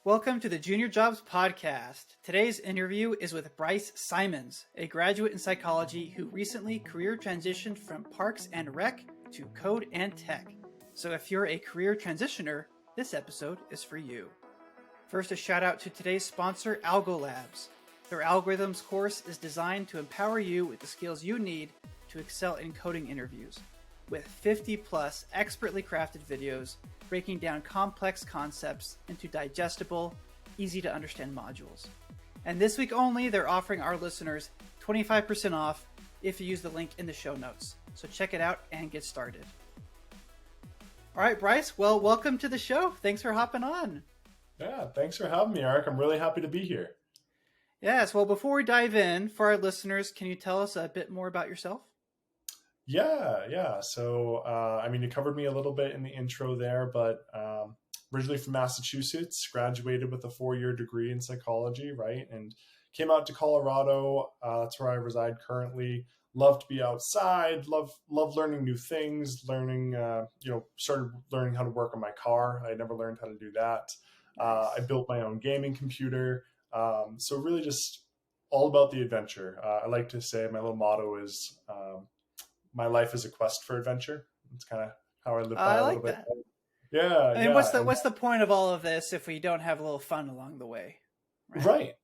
Welcome to the Junior Jobs Podcast. Today's interview is with Bryce Simonds, a graduate in psychology who recently career transitioned from Parks and Rec to Code and Tech. So if you're a career transitioner, this episode is for you. First, a shout out to today's sponsor, Algolab. Their algorithms course is designed to empower you with the skills you need to excel in coding interviews. With 50 plus expertly crafted videos breaking down complex concepts into digestible, easy to understand modules. And this week only, they're offering our listeners 25% off if you use the link in the show notes. So check it out and get started. All right, Bryce, well, welcome to the show. Thanks for hopping on. Yeah, thanks for having me, Eric. I'm really happy to be here. Yes, well, before we dive in, for our listeners, can you tell us a bit more about yourself? Yeah. So, you covered me a little bit in the intro there, but originally from Massachusetts, graduated with a 4-year degree in psychology, right? And came out to Colorado. That's where I reside currently. Love to be outside. Love learning new things. Started learning how to work on my car. I never learned how to do that. I built my own gaming computer. So really just all about the adventure. I like to say my little motto is, my life is a quest for adventure. It's kind of how I live by a little bit. Yeah. I mean, what's the point of all of this if we don't have a little fun along the way? Right.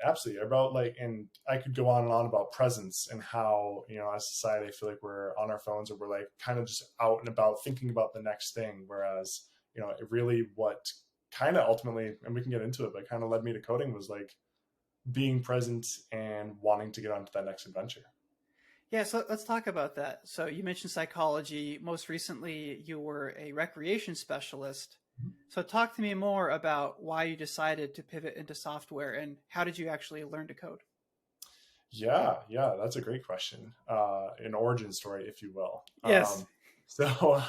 Absolutely. And I could go on and on about presence and how, as society, I feel like we're on our phones or we're like kind of just out and about thinking about the next thing. Whereas, it really what kind of ultimately, and we can get into it, but kind of led me to coding was like being present and wanting to get onto that next adventure. Yeah, so let's talk about that. So you mentioned psychology. Most recently, you were a recreation specialist. Mm-hmm. So talk to me more about why you decided to pivot into software and how did you actually learn to code? Yeah, that's a great question. An origin story, if you will. Yes. So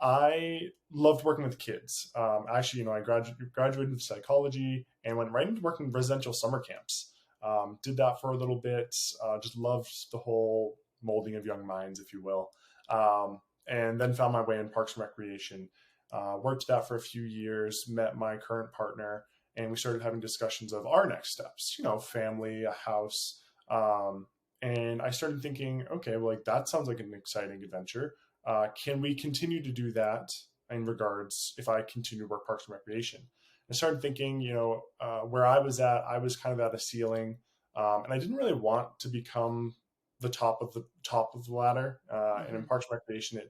I loved working with kids. I graduated with psychology and went right into working residential summer camps. Did that for a little bit, just loved the whole molding of young minds, if you will. And then found my way in Parks and Recreation. Worked that for a few years, met my current partner, and we started having discussions of our next steps, family, a house. And I started thinking, okay, well, that sounds like an exciting adventure. Can we continue to do that in regards if I continue to work Parks and Recreation? I started thinking, where I was at, I was kind of at a ceiling, and I didn't really want to become the top of the ladder. Mm-hmm. And in Parks and Recreation,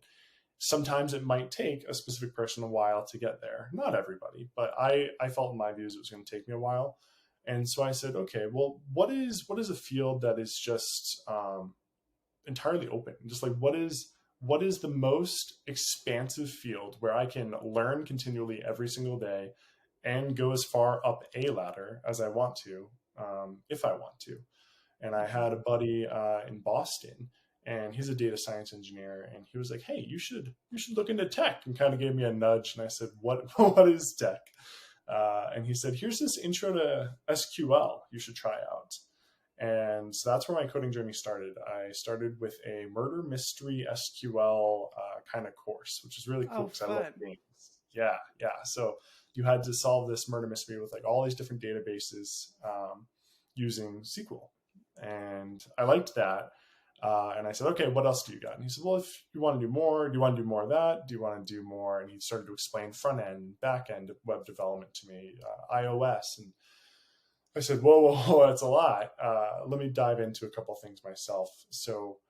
sometimes it might take a specific person a while to get there. Not everybody, but I felt in my views it was going to take me a while. And so I said, okay, well, what is a field that is just entirely open? Just like what is the most expansive field where I can learn continually every single day and go as far up a ladder as I want to, if I want to. And I had a buddy in Boston, and he's a data science engineer, and he was like, "Hey, you should look into tech," and kind of gave me a nudge. And I said, "What is tech?" And he said, "Here's this intro to SQL you should try out." And so that's where my coding journey started. I started with a murder mystery SQL kind of course, which is really cool because I love games. Yeah. So you had to solve this murder mystery with like all these different databases using SQL. And I liked that. And I said, okay, what else do you got? And he said, well, if you want to do more, do you want to do more of that? Do you want to do more? And he started to explain front end, back end web development to me, iOS. And I said, whoa, that's a lot. Let me dive into a couple of things myself. So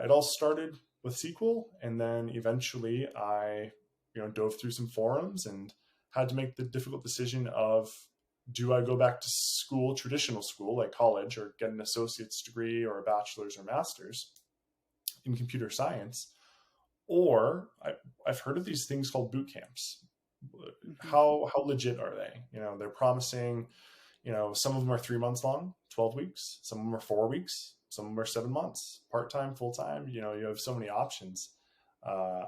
it all started with SQL. And then eventually I dove through some forums and had to make the difficult decision of, do I go back to school, traditional school, like college, or get an associate's degree or a bachelor's or master's in computer science? Or I've heard of these things called boot camps. How legit are they? They're promising, some of them are 3 months long, 12 weeks. Some of them are 4 weeks. Some of them are 7 months, part-time, full-time. You have so many options.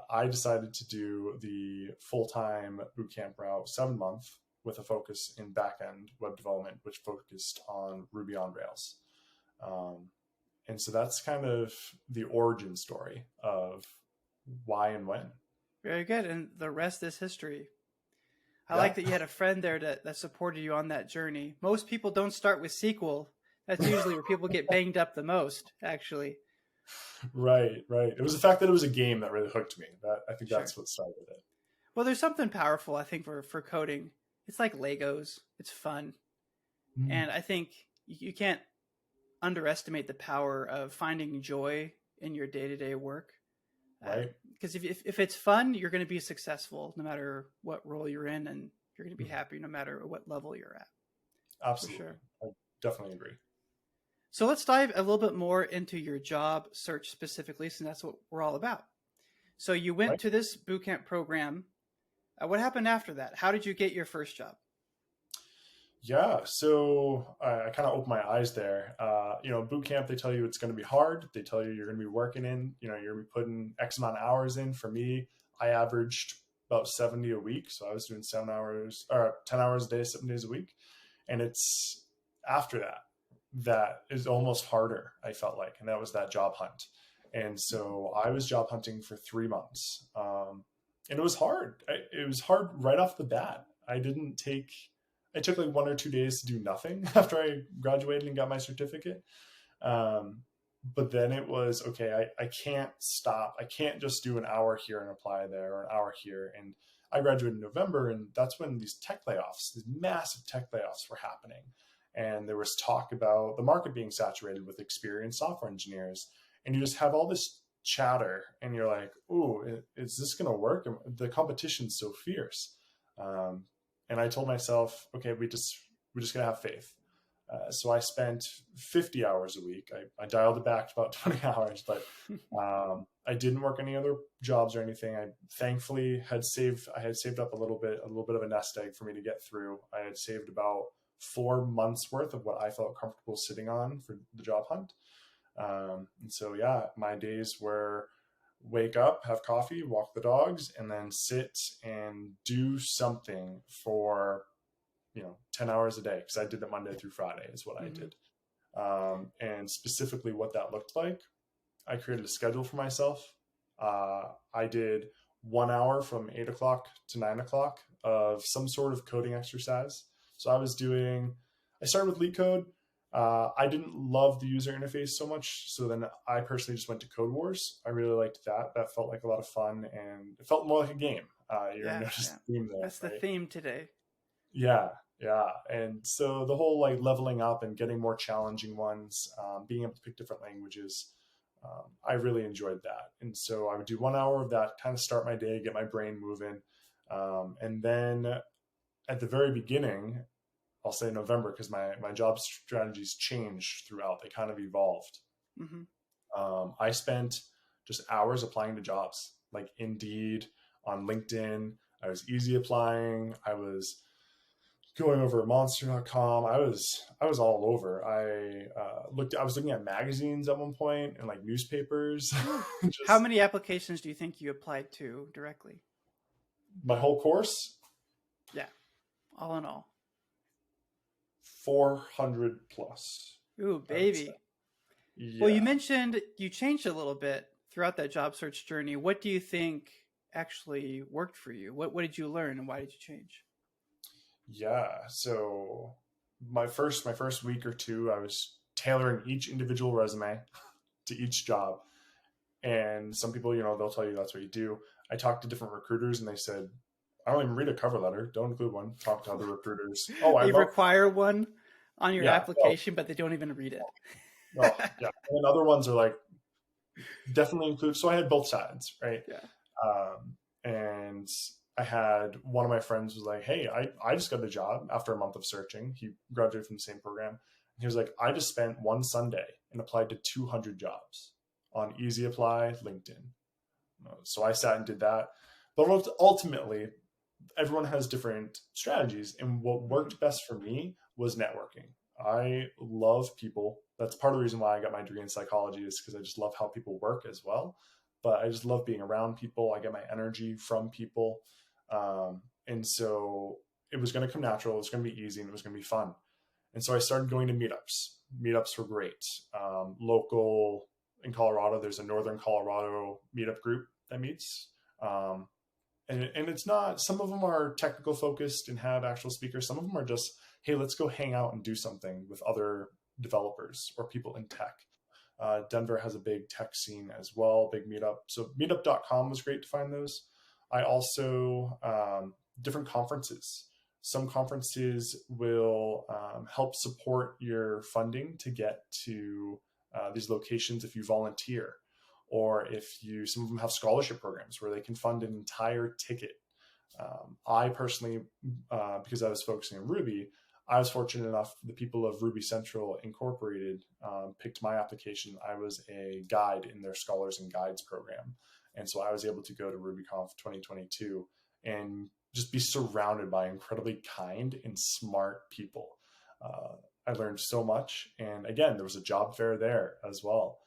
I decided to do the full-time bootcamp route, 7-month, with a focus in back-end web development, which focused on Ruby on Rails. And so that's kind of the origin story of why and when. Very good. And the rest is history. I like that you had a friend there that supported you on that journey. Most people don't start with SQL. That's usually where people get banged up the most, actually. Right. It was the fact that it was a game that really hooked me. I think Sure. that's what started it. Well, there's something powerful, I think, for coding. It's like Legos. It's fun. Mm, And I think you can't underestimate the power of finding joy in your day-to-day work. right. Because if it's fun, you're going to be successful no matter what role you're in, and you're going to be Mhm. happy no matter what level you're at, for Absolutely. sure. I definitely agree. So let's dive a little bit more into your job search specifically, since that's what we're all about. So you went Right. to this bootcamp program. What happened after that? How did you get your first job? Yeah, so I kind of opened my eyes there. Boot camp, they tell you it's going to be hard. They tell you you're going to be working in, you're going to be putting X amount of hours in. For me, I averaged about 70 a week. So I was doing 7 hours or 10 hours a day, 7 days a week. And it's after that is almost harder, I felt like. And that was that job hunt. And so I was job hunting for 3 months. And it was hard. It was hard right off the bat. I took like 1 or 2 days to do nothing after I graduated and got my certificate. But then it was, okay, I can't stop. I can't just do an hour here and apply there or an hour here. And I graduated in November, and that's when these massive tech layoffs were happening. And there was talk about the market being saturated with experienced software engineers. And you just have all this chatter, and you're like, "Ooh, is this going to work?" The competition's so fierce. Um, and I told myself, okay, we just gotta have faith. So I spent 50 hours a week. I dialed it back to about 20 hours, but I didn't work any other jobs or anything. I thankfully had saved. I had saved up a little bit of a nest egg for me to get through. I had saved about 4 months worth of what I felt comfortable sitting on for the job hunt. And so, yeah, my days were wake up, have coffee, walk the dogs, and then sit and do something for 10 hours a day, because I did it Monday through Friday is what I Mm-hmm. did. And specifically what that looked like, I created a schedule for myself. I did 1 hour from 8 o'clock to 9 o'clock of some sort of coding exercise. So I started with LeetCode. I didn't love the user interface so much. So then I personally just went to Code Wars. I really liked that. That felt like a lot of fun, and it felt more like a game. You're going to notice Yeah. the theme there, That's the right? theme today. Yeah, yeah. And so the whole like leveling up and getting more challenging ones, being able to pick different languages, I really enjoyed that. And so I would do 1 hour of that, kind of start my day, get my brain moving. And then at the very beginning, I'll say November, because my job strategies changed throughout. They kind of evolved. Mm-hmm. I spent just hours applying to jobs like Indeed, on LinkedIn. I was easy applying. I was going over monster.com. I was all over. I was looking at magazines at one point and like newspapers. How Just many applications do you think you applied to directly? my whole course, Yeah, all in all. 400 plus, Ooh, I would say. baby. Well, you Yeah. mentioned you changed a little bit throughout that job search journey. What do you think actually worked for you? What did you learn, and why did you change? Yeah. So my first week or two, I was tailoring each individual resume to each job. And some people, they'll tell you that's what you do. I talked to different recruiters, and they said, I don't even read a cover letter. Don't include one. Talk to other recruiters. Oh, I They love, require one on your yeah. Oh, application, but they don't even read it. oh, yeah. And then other ones are like, definitely include. So I had both sides, right? Yeah. And I had one of my friends was like, hey, I just got a job after a month of searching. He graduated from the same program. He was like, I just spent one Sunday and applied to 200 jobs on Easy Apply, LinkedIn. So I sat and did that. But ultimately, everyone has different strategies. And what worked best for me was networking. I love people. That's part of the reason why I got my degree in psychology, is because I just love how people work as well. But I just love being around people. I get my energy from people. And so it was going to come natural. It was going to be easy, and it was going to be fun. And so I started going to meetups. Meetups were great. Local in Colorado, there's a Northern Colorado meetup group that meets. And it's not, some of them are technical focused and have actual speakers. Some of them are just, hey, let's go hang out and do something with other developers or people in tech. Denver has a big tech scene as well, big meetup. So meetup.com was great to find those. I also, different conferences. Some conferences will help support your funding to get to these locations if you volunteer, or if you, some of them have scholarship programs where they can fund an entire ticket. I personally, because I was focusing on Ruby, I was fortunate enough, the people of Ruby Central Incorporated picked my application. I was a guide in their Scholars and Guides program. And so I was able to go to RubyConf 2022 and just be surrounded by incredibly kind and smart people. I learned so much. And again, there was a job fair there as well.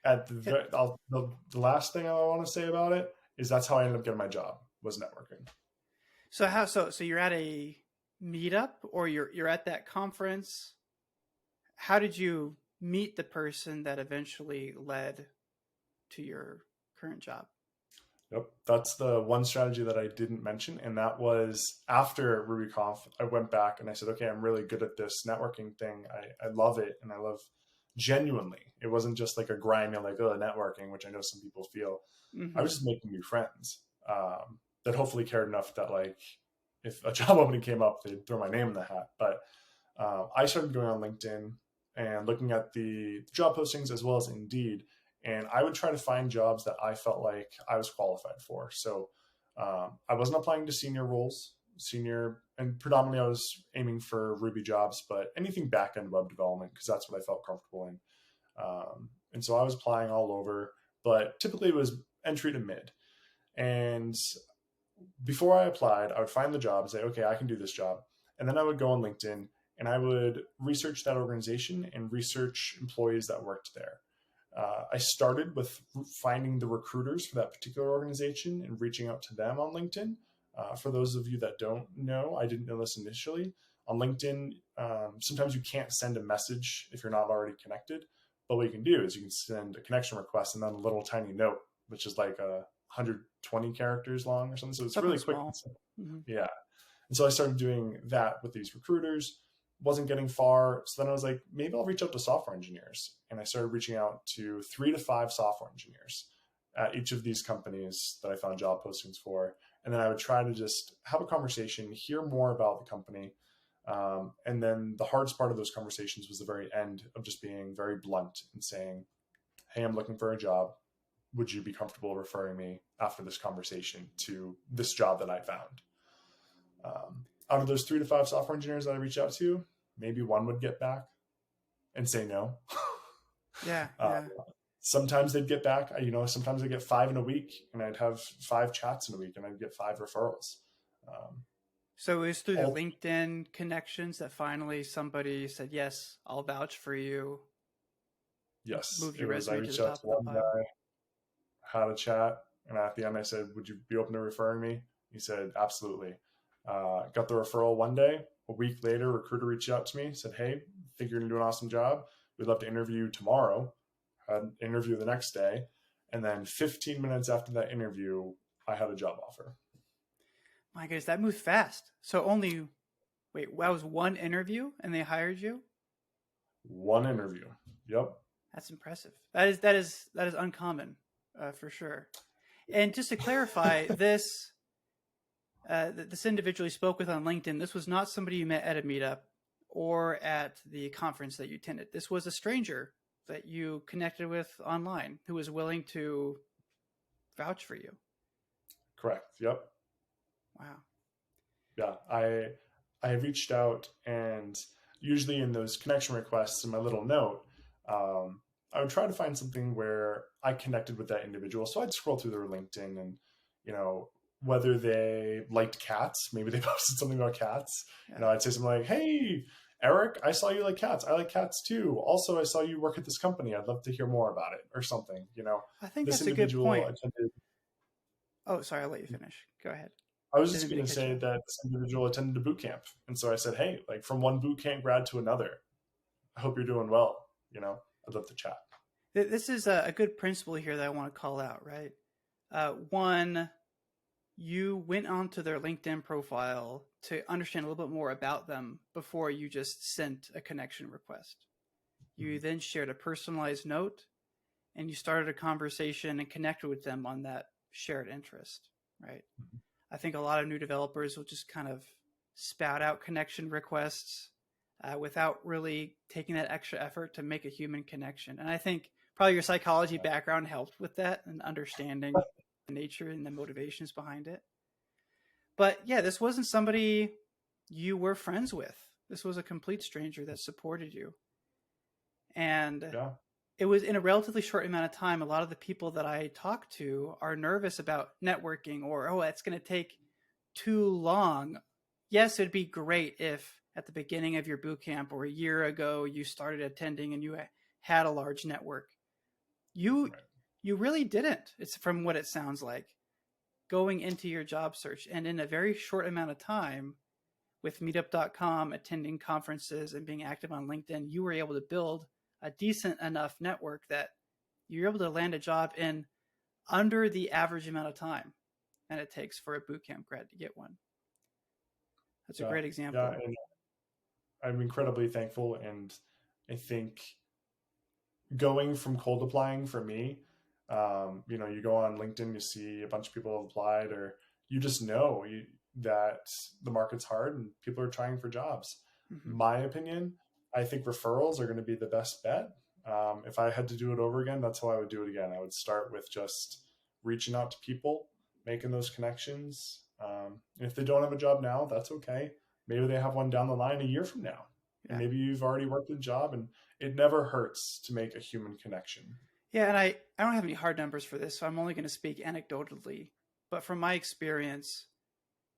The last thing I want to say about it is that's how I ended up getting my job, was networking. So you're at a meetup, or you're at that conference. How did you meet the person that eventually led to your current job? Yep, that's the one strategy that I didn't mention, and that was after RubyConf. I went back and I said, okay, I'm really good at this networking thing. I love it, and I love genuinely. It wasn't just like a grind, like, oh, networking, which I know some people feel. Mm-hmm. I was just making new friends that hopefully cared enough that, like, if a job opening came up, they'd throw my name in the hat. But I started going on LinkedIn and looking at the job postings as well as Indeed. And I would try to find jobs that I felt like I was qualified for. So I wasn't applying to senior roles, and predominantly I was aiming for Ruby jobs, but anything back-end web development, because that's what I felt comfortable in. And so I was applying all over, but typically it was entry to mid. And before I applied, I would find the job and say, okay, I can do this job. And then I would go on LinkedIn and I would research that organization and research employees that worked there. I started with finding the recruiters for that particular organization and reaching out to them on LinkedIn. For those of you that don't know, I didn't know this initially. On LinkedIn, sometimes you can't send a message if you're not already connected. But what you can do is you can send a connection request and then a little tiny note, which is like 120 characters long or something. So it's Something really quick. Mm-hmm. Yeah. And so I started doing that with these recruiters. Wasn't getting far. So then I was like, maybe I'll reach out to software engineers. And I started reaching out to 3 to 5 software engineers at each of these companies that I found job postings for. And then I would try to just have a conversation, hear more about the company. And then the hardest part of those conversations was the very end of just being very blunt and saying, hey, I'm looking for a job. Would you be comfortable referring me after this conversation to this job that I found? Out of those 3 to 5 software engineers that I reached out to, maybe one would get back and say no. Yeah. Sometimes they'd get back. Sometimes I'd get 5 in a week, and I'd have 5 chats in a week, and I'd get 5 referrals. So it was through the LinkedIn connections that finally somebody said, yes, I'll vouch for you. Yes. Moved your resume to the top of the one pile. guy, had a chat, and at the end I said, would you be open to referring me? He said, absolutely. Got the referral one day. A week later, a recruiter reached out to me, said, hey, think you're going to do an awesome job. We'd love to interview you tomorrow. Had an interview the next day. And then 15 minutes after that interview, I had a job offer. My goodness, that moved fast. So that was one interview and they hired you? One interview. Yep. That's impressive. That is uncommon, for sure. And just to clarify, this individual you spoke with on LinkedIn, this was not somebody you met at a meetup or at the conference that you attended. This was a stranger that you connected with online who was willing to vouch for you. Correct. Yep. Wow. Yeah. I reached out, and usually in those connection requests in my little note, I would try to find something where I connected with that individual. So I'd scroll through their LinkedIn and, whether they liked cats, maybe they posted something about cats. Yeah. I'd say something like, hey, Eric, I saw you like cats. I like cats too. Also, I saw you work at this company. I'd love to hear more about it, or something, I think that's a good point. Oh, sorry. I'll let you finish. Go ahead. I was just going to say that this individual attended a boot camp. And so I said, hey, like from one boot camp grad to another, I hope you're doing well. I'd love to chat. This is a good principle here that I want to call out, right? One, you went onto their LinkedIn profile to understand a little bit more about them before you just sent a connection request. You then shared a personalized note and you started a conversation and connected with them on that shared interest, right? I think a lot of new developers will just kind of spout out connection requests without really taking that extra effort to make a human connection. And I think probably your psychology background helped with that and understanding the nature and the motivations behind it. But yeah, this wasn't somebody you were friends with. This was a complete stranger that supported you. And it was in a relatively short amount of time. A lot of the people that I talk to are nervous about networking or, oh, it's going to take too long. Yes, it'd be great if at the beginning of your boot camp or a year ago you started attending and you had a large network. You really didn't. It's from what it sounds like going into your job search. And in a very short amount of time with meetup.com, attending conferences and being active on LinkedIn, you were able to build a decent enough network that you're able to land a job in under the average amount of time and it takes for a bootcamp grad to get one. That's a great example. Yeah, and I'm incredibly thankful. And I think going from cold applying for me, you go on LinkedIn, you see a bunch of people have applied, or you just know that the market's hard and people are trying for jobs. My opinion, I think referrals are going to be the best bet. If I had to do it over again, that's how I would do it again. I would start with just reaching out to people, making those connections. If they don't have a job now, that's okay. Maybe they have one down the line a year from now. Yeah. And maybe you've already worked a job, and it never hurts to make a human connection. Yeah, and I don't have any hard numbers for this, so I'm only going to speak anecdotally. But from my experience,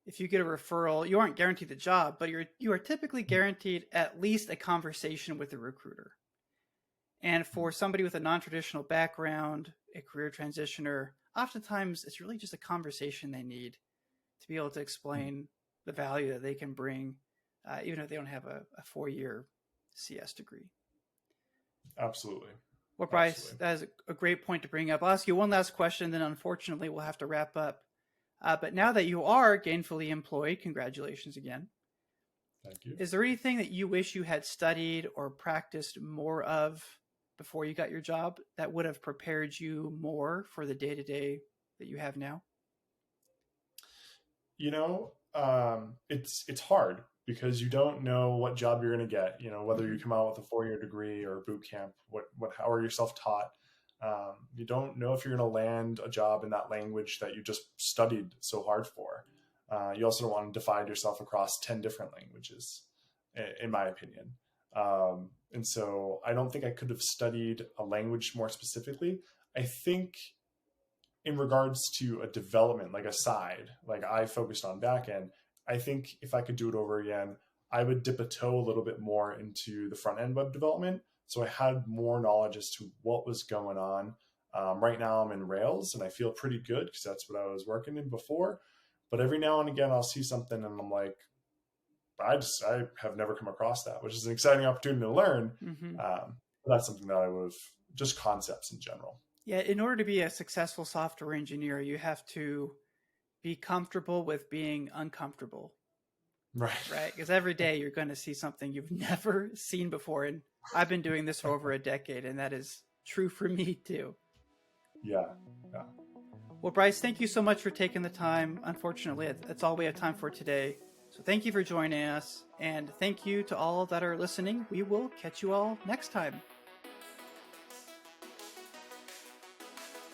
if you get a referral, you aren't guaranteed the job, but you are typically guaranteed at least a conversation with a recruiter. And for somebody with a non-traditional background, a career transitioner, oftentimes it's really just a conversation they need to be able to explain the value that they can bring, even if they don't have a 4-year CS degree. Absolutely. Well, Bryce, that is a great point to bring up. I'll ask you one last question, then unfortunately we'll have to wrap up. But now that you are gainfully employed, congratulations again. Thank you. Is there anything that you wish you had studied or practiced more of before you got your job that would have prepared you more for the day-to-day that you have now? It's hard because you don't know what job you're going to get, whether you come out with a 4-year degree or a boot camp, how are you self-taught? You don't know if you're going to land a job in that language that you just studied so hard for. You also don't want to divide yourself across 10 different languages, in my opinion. And so I don't think I could have studied a language more specifically. I think in regards to a development, like a side, like I focused on back end, I think if I could do it over again, I would dip a toe a little bit more into the front end web development. So I had more knowledge as to what was going on. Right now I'm in Rails and I feel pretty good because that's what I was working in before. But every now and again, I'll see something and I'm like, I have never come across that, which is an exciting opportunity to learn. That's something that I would have, just concepts in general. Yeah, in order to be a successful software engineer, you have to be comfortable with being uncomfortable. Right. Because every day you're going to see something you've never seen before. And I've been doing this for over a decade, and that is true for me too. Yeah. Well, Bryce, thank you so much for taking the time. Unfortunately, that's all we have time for today. So thank you for joining us, and thank you to all that are listening. We will catch you all next time.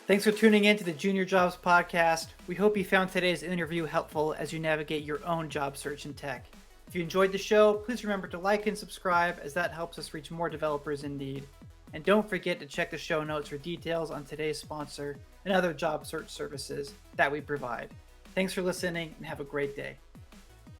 Thanks for tuning in to the Junior Jobs Podcast. We hope you found today's interview helpful as you navigate your own job search in tech. If you enjoyed the show, please remember to like and subscribe, as that helps us reach more developers in need. And don't forget to check the show notes for details on today's sponsor and other job search services that we provide. Thanks for listening and have a great day.